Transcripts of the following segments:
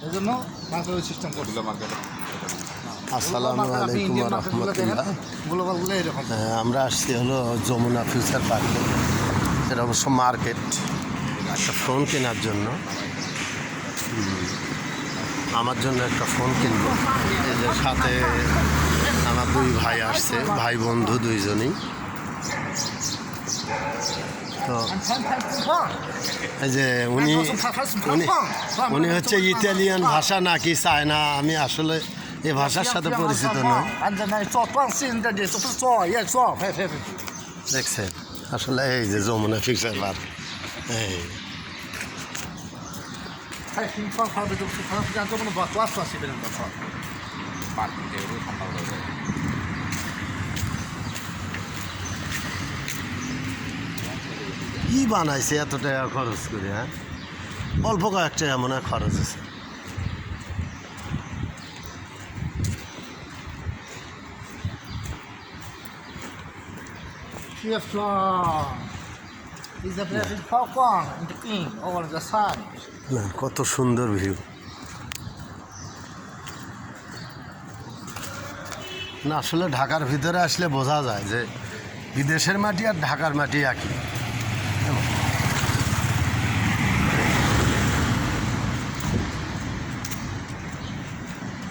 এই জন্য market system করছিল মার্কেটে। আসসালামু আলাইকুম রহমতুল্লাহ। গ্লোবালগুলো এরকম। আমরা আসছি হলো যমুনা ফিউচার পার্কে। এটা অবশ্য মার্কেট, একটা ফোন কেনার জন্য। আমার জন্য একটা ফোন কিনবো। এই যে সাথে আমার দুই ভাই আসছে, ভাই বন্ধু দুইজনই। তো এই যে উনি উনি উনি হচ্ছে ইতালিয়ান ভাষা নাকি চায়না, আমি আসলে এই ভাষার সাথে পরিচিত নই। দেখছেন আসলে এই যে যমুনা ফিউচার পার্ক, এই কি বানাইছে এত টাকা খরচ করে? হ্যাঁ, অল্প কয়েকটা এমন খরচ আছে। না, কত সুন্দর ভিউ। না আসলে ঢাকার ভিতরে আসলে বোঝা যায় যে বিদেশের মাটি আর ঢাকার মাটি একই।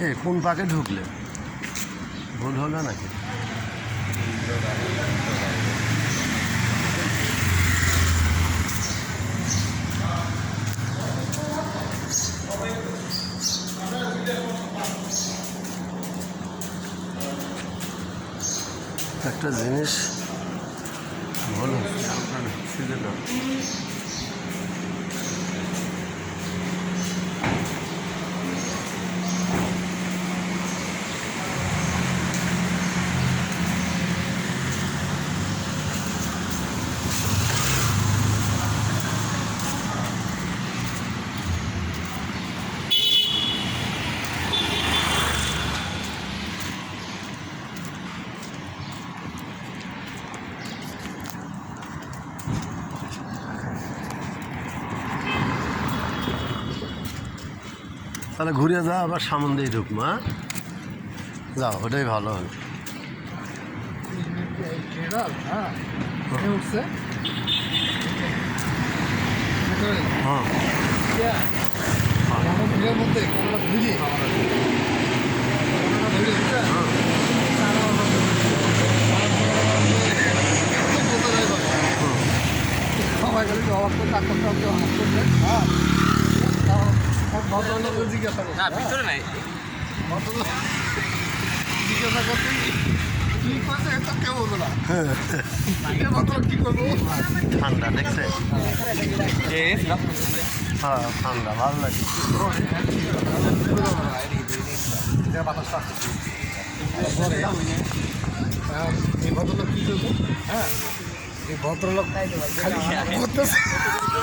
এই কোন পাকে ঢুকলে ভুল হলো নাকি? একটা জিনিস ভুল হচ্ছে, আপনার ছিল না। তাহলে ঘুরে যা, আবার সামন দিয়ে ঢুকবো। হ্যাঁ, যাও, ওটাই ভালো হবে। হ্যাঁ, না ভিতরে নাই জিজ্ঞাসা করতে কি করছে এটা কেউ বলবো না। কি করবো? ঠান্ডা দেখছে? হ্যাঁ, ঠান্ডা ভালো লাগে। এই ভদ্রলোক কি করবো? হ্যাঁ, এই ভদ্রলোক খালি করতেছে।